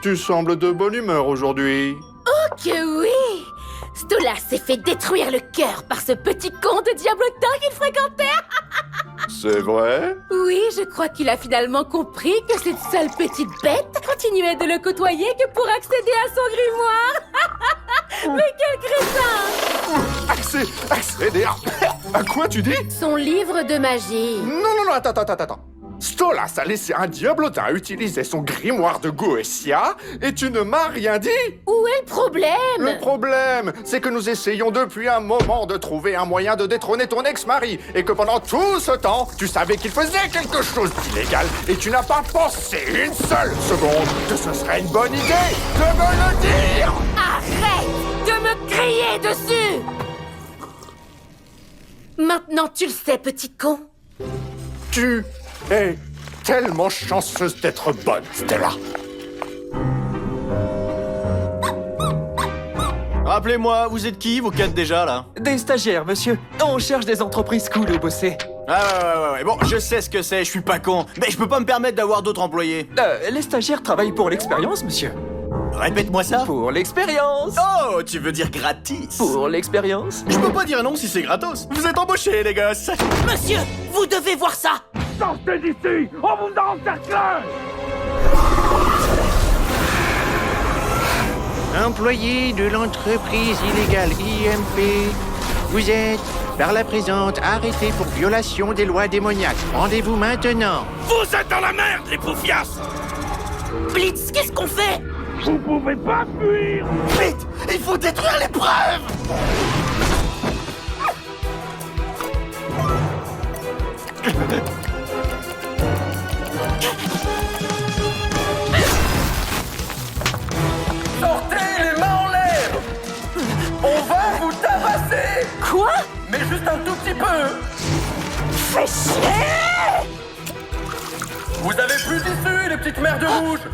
Tu sembles de bonne humeur aujourd'hui. Oh que oui! Stolas s'est fait détruire le cœur par ce petit con de diablotin qu'il fréquentait. C'est vrai? Oui, je crois qu'il a finalement compris que cette seule petite bête continuait de le côtoyer que pour accéder à son grimoire. Mais quel crétin! Accéder à quoi tu dis? Son livre de magie. Non, attends. Stolas a laissé un diablotin utiliser son grimoire de Goetia et tu ne m'as rien dit? Où est le problème? Le problème, c'est que nous essayons depuis un moment de trouver un moyen de détrôner ton ex-mari et que pendant tout ce temps, tu savais qu'il faisait quelque chose d'illégal et tu n'as pas pensé une seule seconde que ce serait une bonne idée de me le dire! Arrête de me crier dessus! Maintenant tu le sais, petit con. Tu es tellement chanceuse d'être bonne, Stella. Rappelez-moi, vous êtes qui, vous quatre déjà, là? Des stagiaires, monsieur. On cherche des entreprises cool où bosser. Ouais. Bon, je sais ce que c'est, je suis pas con. Mais je peux pas me permettre d'avoir d'autres employés. Les stagiaires travaillent pour l'expérience, monsieur. Répète-moi ça. Pour l'expérience. Oh, tu veux dire gratis? Pour l'expérience. Je peux pas dire non si c'est gratos. Vous êtes embauchés, les gosses. Monsieur, vous devez voir ça. Sortez d'ici! On vous encercle! Employé de l'entreprise illégale IMP, vous êtes, par la présente, arrêté pour violation des lois démoniaques. Rendez-vous maintenant. Vous êtes dans la merde, les poufias! Blitz, qu'est-ce qu'on fait? Vous pouvez pas fuir! Vite, il faut détruire les preuves. Sortez les mains en l'air! On va vous tabasser! Quoi? Mais juste un tout petit peu! Fais chier! Vous avez plus d'issue, les petites merdes rouges!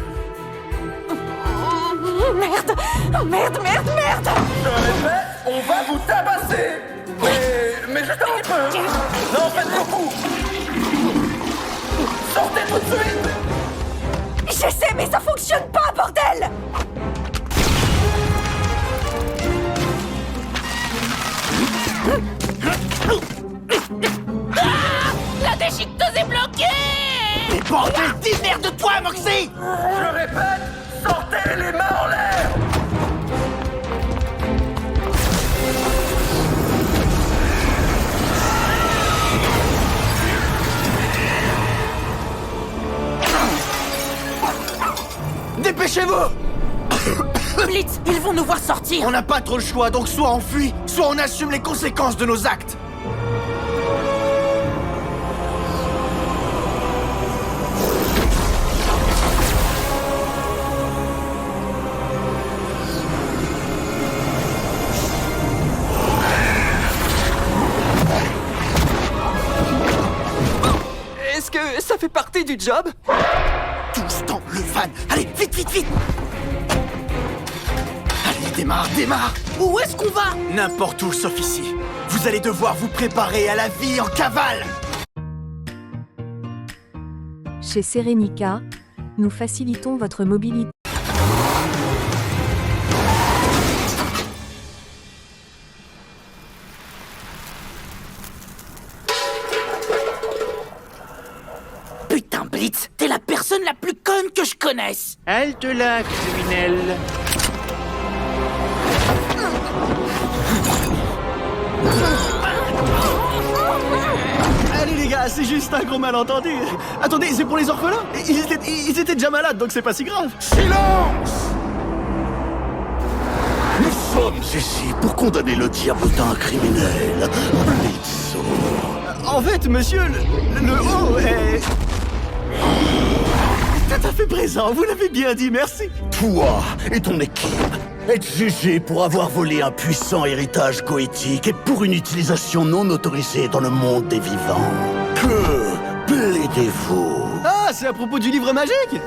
Merde! Je répète, on va vous tabasser! Mais juste un petit peu! Non, faites beaucoup! Sortez tout de suite! J'essaie, mais ça fonctionne pas, bordel! La déchiqueteuse est bloquée! Mais bordel, de toi, Moxie. Je répète, sortez les mains en l'air! Dépêchez-vous. Blitz, ils vont nous voir sortir! On n'a pas trop le choix, donc soit on fuit, soit on assume les conséquences de nos actes. Est-ce que ça fait partie du job? Tous dans le van. Allez, vite. Allez, démarre. Où est-ce qu'on va? N'importe où sauf ici. Vous allez devoir vous préparer à la vie en cavale. Chez Serenica, nous facilitons votre mobilité. Putain, Blitz, t'es la personne la plus conne que je connaisse! Halte là, criminel. Allez les gars, c'est juste un gros malentendu. Attendez, c'est pour les orphelins? Ils étaient déjà malades, donc c'est pas si grave. Silence! Nous sommes ici pour condamner le diablotin criminel, Blitzo. En fait, monsieur, le haut est... tout à fait présent, vous l'avez bien dit, merci. Toi et ton équipe êtes jugés pour avoir volé un puissant héritage goétique et pour une utilisation non autorisée dans le monde des vivants. Que plaidez-vous? Ah, c'est à propos du livre magique.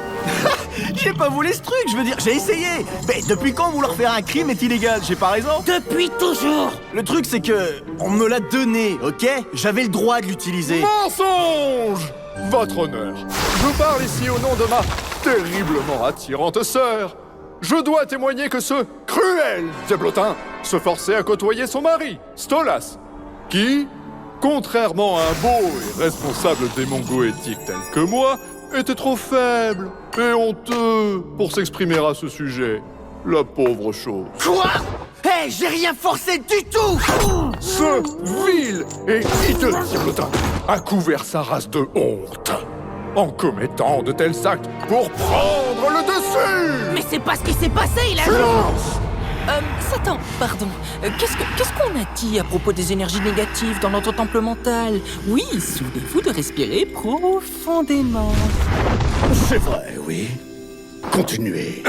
J'ai pas volé ce truc, je veux dire, j'ai essayé. Mais depuis quand vouloir faire un crime est illégal? J'ai pas raison? Depuis toujours! Le truc, c'est que... on me l'a donné, ok? J'avais le droit de l'utiliser. Mensonge! Votre honneur, je parle ici au nom de ma terriblement attirante sœur. Je dois témoigner que ce cruel diablotin se forçait à côtoyer son mari, Stolas, qui, contrairement à un beau et responsable démon goétique tel que moi, était trop faible et honteux pour s'exprimer à ce sujet. La pauvre chose. Quoi? Hé, j'ai rien forcé du tout! Ce vil et hideux diablotin a couvert sa race de honte en commettant de tels actes pour prendre le dessus. Mais c'est pas ce qui s'est passé, il a... Silence! Satan, pardon. Qu'est-ce qu'on a dit à propos des énergies négatives dans notre temple mental? Oui, souvenez-vous de respirer profondément. C'est vrai, oui. Continuez.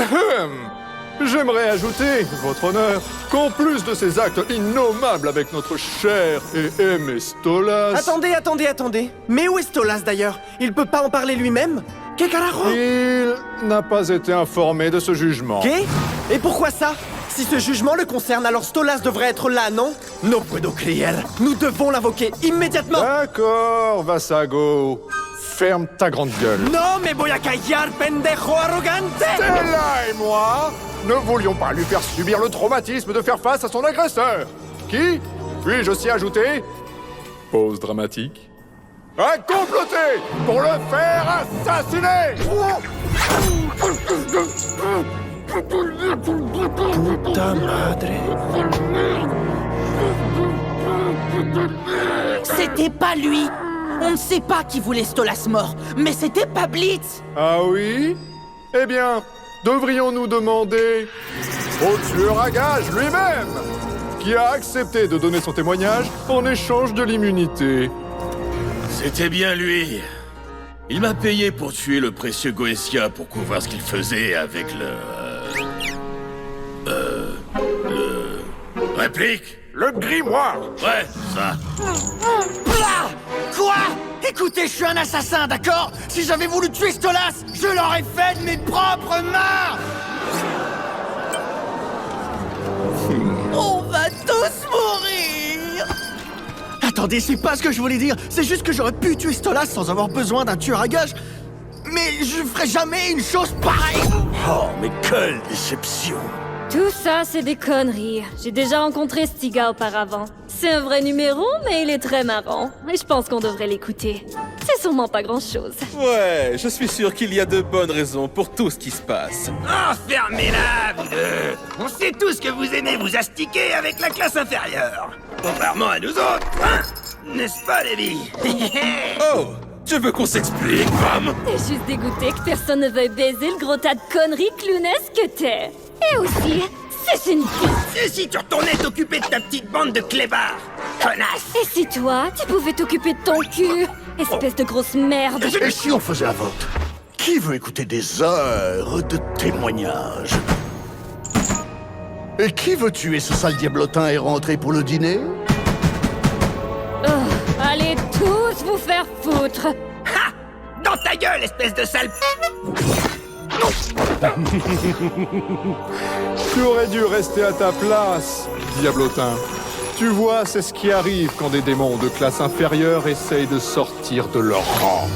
J'aimerais ajouter, votre honneur, qu'en plus de ces actes innommables avec notre cher et aimé Stolas... Attendez. Mais où est Stolas d'ailleurs? Il peut pas en parler lui-même? Que carajo? Il n'a pas été informé de ce jugement. Qu'est? Et pourquoi ça? Si ce jugement le concerne, alors Stolas devrait être là, non? No puedo creer. Nous devons l'invoquer immédiatement. D'accord, Vassago. Ferme ta grande gueule. Non, mais voy a callar, pendejo arrogante! Stella et moi ne voulions pas lui faire subir le traumatisme de faire face à son agresseur. Qui, puis-je aussi ajouter, pause dramatique, a comploté pour le faire assassiner. Puta madre. C'était pas lui. On ne sait pas qui voulait Stolas mort, mais c'était pas Blitz. Ah oui? Eh bien, devrions-nous demander au tueur à gages lui-même, qui a accepté de donner son témoignage en échange de l'immunité. C'était bien lui. Il m'a payé pour tuer le précieux Goetia pour couvrir ce qu'il faisait avec le... Réplique? Le grimoire. Ouais, ça. Blah! Quoi? Écoutez, je suis un assassin, d'accord? Si j'avais voulu tuer Stolas, je l'aurais fait de mes propres mains! On va tous mourir. Attendez, c'est pas ce que je voulais dire. C'est juste que j'aurais pu tuer Stolas sans avoir besoin d'un tueur à gages. Mais je ferais jamais une chose pareille! Oh, mais quelle déception! Tout ça, c'est des conneries. J'ai déjà rencontré Stiga auparavant. C'est un vrai numéro, mais il est très marrant. Et je pense qu'on devrait l'écouter. C'est sûrement pas grand-chose. Ouais, je suis sûr qu'il y a de bonnes raisons pour tout ce qui se passe. Oh, fermez-la, vous deux! On sait tous que vous aimez vous astiquer avec la classe inférieure. Contrairement à nous autres, hein? N'est-ce pas, Lévi? Oh, tu veux qu'on s'explique, femme? T'es juste dégoûté que personne ne veuille baiser le gros tas de conneries clownesques que t'es. Et aussi, c'est une pute. Et si tu retournais t'occuper de ta petite bande de clébards? Connasse! Et si toi, tu pouvais t'occuper de ton cul? Espèce de grosse merde. Et si on faisait un vote? Qui veut écouter des heures de témoignages? Et qui veut tuer ce sale diablotin et rentrer pour le dîner? Oh, allez tous vous faire foutre. Ha! Dans ta gueule, espèce de sale... Tu aurais dû rester à ta place, diablotin. Tu vois, c'est ce qui arrive quand des démons de classe inférieure essayent de sortir de leur rang.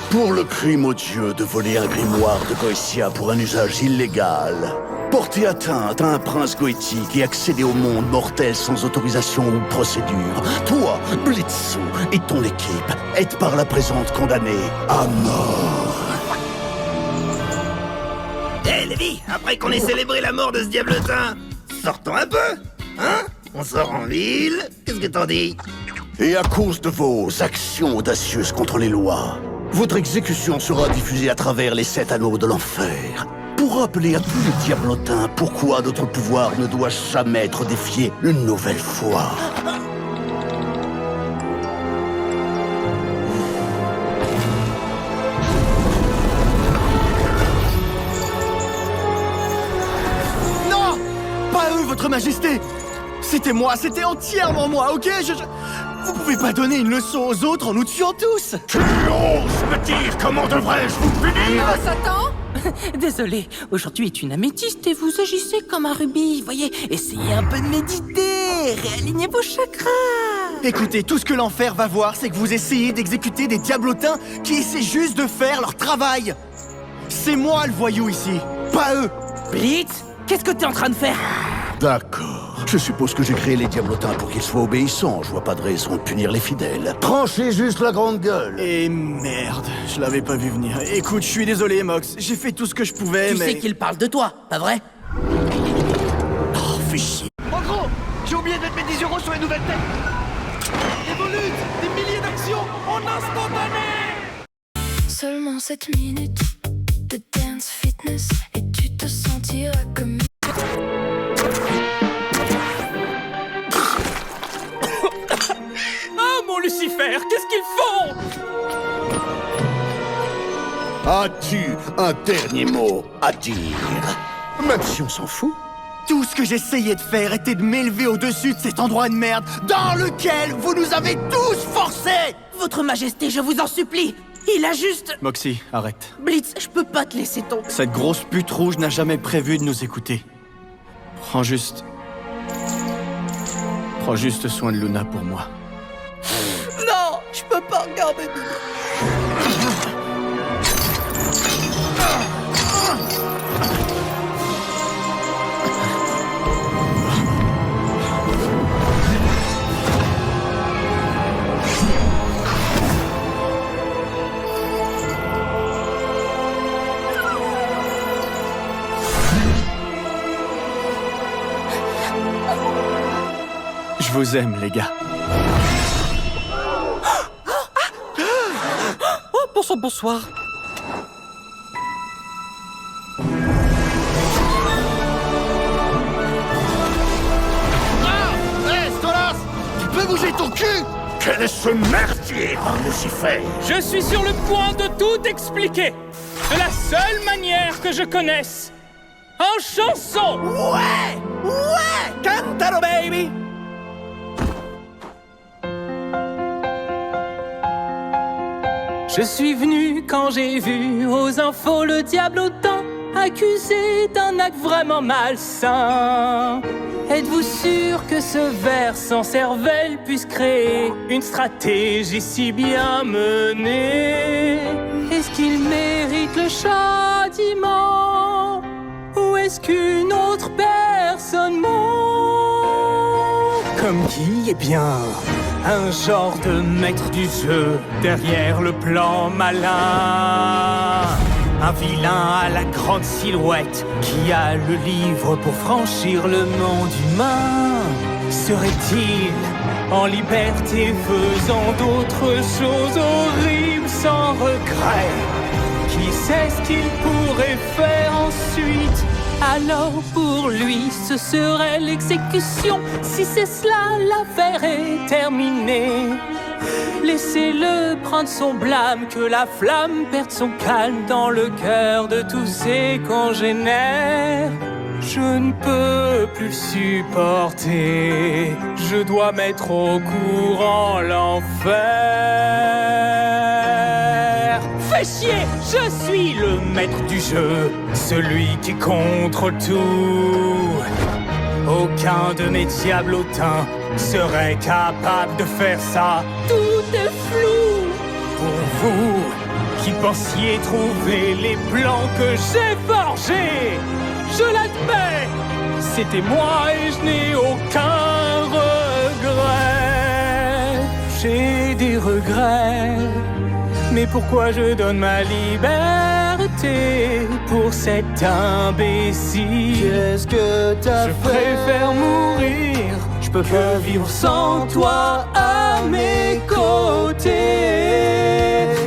Pour le crime odieux de voler un grimoire de Goetia pour un usage illégal, porter atteinte à un prince goétique et accéder au monde mortel sans autorisation ou procédure, toi, Blitzo, et ton équipe êtes par la présente condamnés à mort. Hé, Lévi, après qu'on ait célébré la mort de ce diablotin, sortons un peu, hein? On sort en ville, qu'est-ce que t'en dis? Et à cause de vos actions audacieuses contre les lois, votre exécution sera diffusée à travers les 7 anneaux de l'enfer. Pour rappeler à tous les diablotins pourquoi notre pouvoir ne doit jamais être défié une nouvelle fois. Non! Pas eux, votre majesté! C'était moi, c'était entièrement moi, ok? Vous pouvez pas donner une leçon aux autres en nous tuant tous! Tu oses me dire comment devrais-je vous punir? Satan! Désolé, aujourd'hui est une améthyste et vous agissez comme un rubis. Voyez, essayez un peu de méditer, réalignez vos chakras. Écoutez, tout ce que l'enfer va voir, c'est que vous essayez d'exécuter des diablotins qui essaient juste de faire leur travail. C'est moi le voyou ici, pas eux. Blitz, qu'est-ce que t'es en train de faire? D'accord. Je suppose que j'ai créé les diablotins pour qu'ils soient obéissants. Je vois pas de raison de punir les fidèles. Tranchez juste la grande gueule. Et merde, je l'avais pas vu venir. Écoute, je suis désolé, Mox. J'ai fait tout ce que je pouvais, Tu sais qu'il parle de toi, pas vrai? Oh, fais chier. En gros, j'ai oublié de mettre mes 10 € sur les nouvelles têtes. Des volutes, des milliers d'actions en instantané. Seulement 7 minutes de dance fitness et tu te sentiras comme... Oh mon Lucifer, qu'est-ce qu'ils font? As-tu un dernier mot à dire? Même si on s'en fout. Tout ce que j'essayais de faire était de m'élever au-dessus de cet endroit de merde dans lequel vous nous avez tous forcés. Votre Majesté, je vous en supplie. Il a juste... Moxie, arrête. Blitz, je peux pas te laisser tomber. Cette grosse pute rouge n'a jamais prévu de nous écouter. Prends juste soin de Luna pour moi. Non, je peux pas regarder de... Je vous aime, les gars. Oh, bonsoir. Hé, Stolas! Tu peux bouger ton cul? Quel est ce merdier, Lucifer? Je suis sur le point de tout expliquer. De la seule manière que je connaisse. En chanson. Ouais! Cantalo, baby! Je suis venu quand j'ai vu aux infos le diablotin accusé d'un acte vraiment malsain. Êtes-vous sûr que ce vers sans cervelle puisse créer une stratégie si bien menée? Est-ce qu'il mérite le châtiment? Ou est-ce qu'une autre personne ment? Comme qui? Eh bien, un genre de maître du jeu derrière le plan malin. Un vilain à la grande silhouette qui a le livre pour franchir le monde humain. Serait-il en liberté faisant d'autres choses horribles sans regret? Qui sait ce qu'il pourrait faire ensuite? Alors pour lui ce serait l'exécution. Si c'est cela, l'affaire est terminée. Laissez-le prendre son blâme, que la flamme perde son calme dans le cœur de tous ses congénères. Je ne peux plus le supporter, je dois mettre au courant l'enfer. Fais chier, je suis le maître du jeu, celui qui contrôle tout. Aucun de mes diablotins serait capable de faire ça. Tout est flou pour vous qui pensiez trouver les plans que j'ai forgés. Je l'admets, c'était moi et je n'ai aucun regret. J'ai des regrets, mais pourquoi je donne ma liberté pour cet imbécile? Qu'est-ce que t'as fait? Je préfère mourir, je peux que vivre sans toi à mes côtés.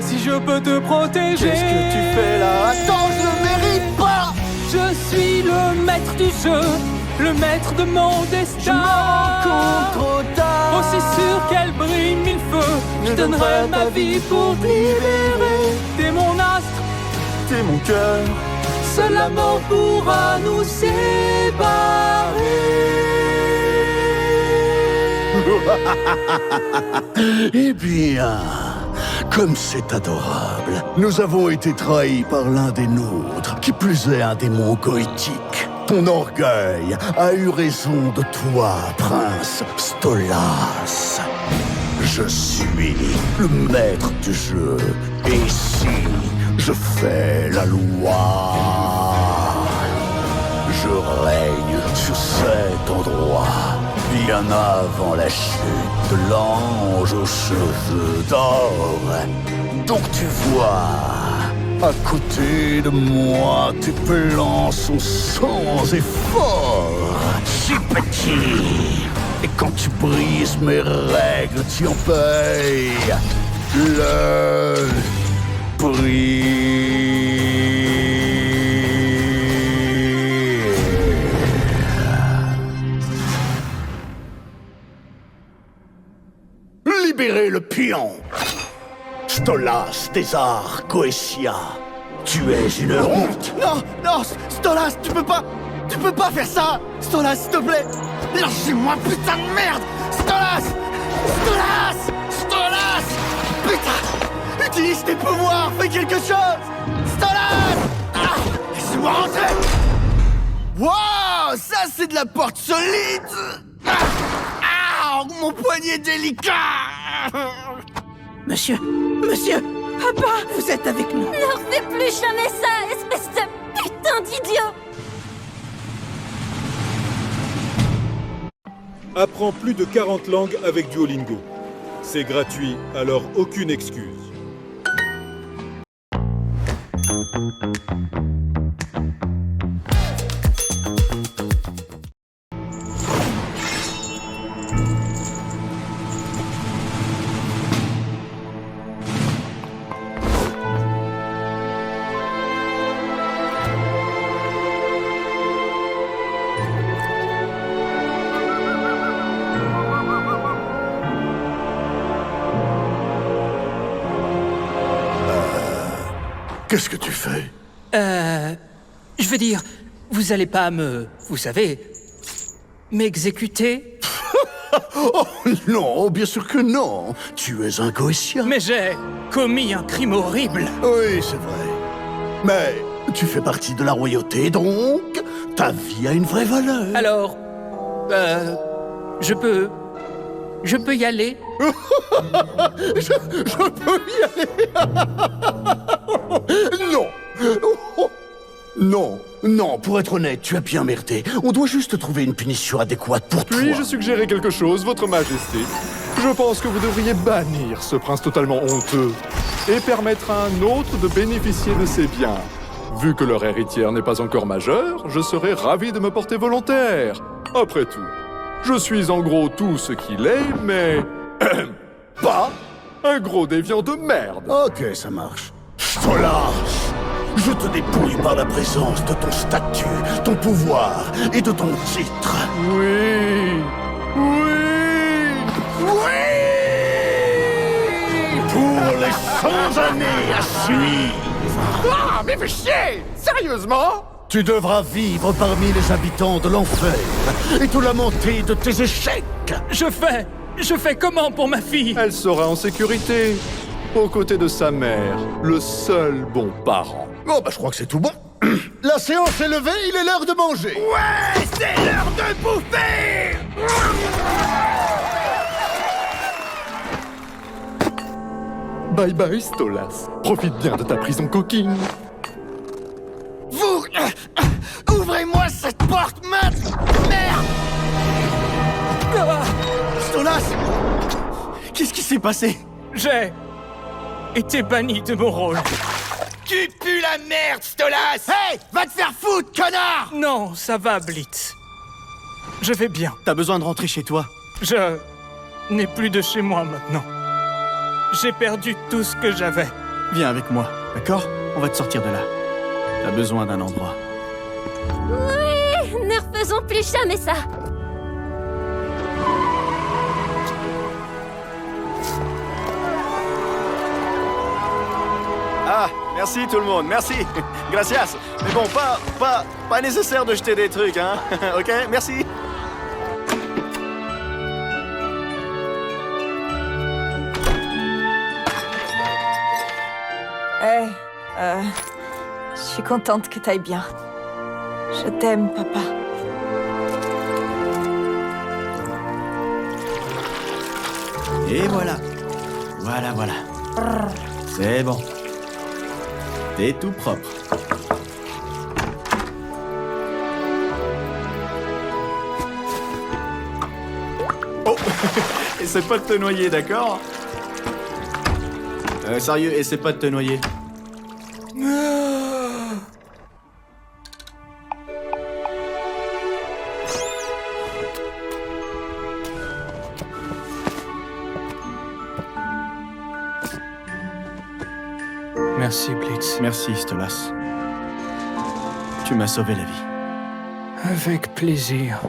Si je peux te protéger. Qu'est-ce que tu fais là? Attends, je ne mérite pas! Je suis le maître du jeu, le maître de mon destin. Je m'en compte trop tard. Aussi sûr qu'elle brille mille feux, je donnerai ma vie pour te libérer. T'es mon astre, T'es mon cœur. seul la mort pourra nous séparer. Eh bien, comme c'est adorable, nous avons été trahis par l'un des nôtres, qui plus est un démon goétique. Ton orgueil a eu raison de toi, prince Stolas. Je suis le maître du jeu, et ici, je fais la loi. Je règne sur cet endroit, bien avant la chute de l'ange aux cheveux d'or. Donc tu vois, à côté de moi, tes plans sont sans effort, si petit. Et quand tu brises mes règles, tu en payes le prix. Libérez le pion. Stolas des arts Goetia, tu es une honte. Non, non, Stolas, tu peux pas faire ça. Stolas, s'il te plaît. Lâchez-moi, putain de merde. Stolas, Stolas, Stolas. Putain, utilise tes pouvoirs, fais quelque chose. Stolas. Ah, laissez-moi rentrer. Wow, ça c'est de la porte solide. Ah, mon poignet délicat. Monsieur, papa, vous êtes avec nous. Ne refais plus jamais ça, espèce de putain d'idiot. Apprends plus de 40 langues avec Duolingo. C'est gratuit, alors aucune excuse. Qu'est-ce que tu fais? Je veux dire, vous allez pas vous savez, m'exécuter? Oh non, bien sûr que non. Tu es un Goétien. Mais j'ai commis un crime horrible. Oui, c'est vrai. Mais tu fais partie de la royauté, donc ta vie a une vraie valeur. Alors, je peux y aller? je peux y aller. Non. Non, non, pour être honnête, tu as bien merdé. On doit juste trouver une punition adéquate pour toi. Puis-je suggérer quelque chose, Votre Majesté? Je pense que vous devriez bannir ce prince totalement honteux et permettre à un autre de bénéficier de ses biens. Vu que leur héritière n'est pas encore majeure, je serais ravi de me porter volontaire. Après tout, je suis en gros tout ce qu'il est, mais... pas un gros déviant de merde. Ok, ça marche. Stolas, je te dépouille par la présence de ton statut, ton pouvoir et de ton titre. Oui, oui, oui. Pour les 100 années à suivre. Ah, mais fais chier! Sérieusement? Tu devras vivre parmi les habitants de l'enfer et te lamenter de tes échecs. Je fais comment pour ma fille? Elle sera en sécurité, aux côtés de sa mère, le seul bon parent. Oh bah je crois que c'est tout bon. La séance est levée, il est l'heure de manger. Ouais, c'est l'heure de bouffer. Bye bye, Stolas. Profite bien de ta prison coquine. Vous... ouvrez-moi cette porte, maintenant. Merde. Stolas, qu'est-ce qui s'est passé? J'ai été banni de mon rôle. Tu pues la merde, Stolas. Hey, va te faire foutre, connard. Non, ça va, Blitz. Je vais bien. T'as besoin de rentrer chez toi. Je n'ai plus de chez moi maintenant. J'ai perdu tout ce que j'avais. Viens avec moi, d'accord? On va te sortir de là. T'as besoin d'un endroit. Oui, ne refaisons plus jamais ça. Ah, merci tout le monde, merci. Gracias. Mais bon, pas nécessaire de jeter des trucs, hein. Ok, merci. Je suis contente que t'ailles bien. Je t'aime, papa. Et voilà. Voilà. C'est bon. T'es tout propre. Oh. Essaie pas de te noyer, d'accord? Sérieux, essaie pas de te noyer. Merci, Blitz. Merci, Stolas. Tu m'as sauvé la vie. Avec plaisir.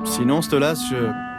Sinon, Stolas, je...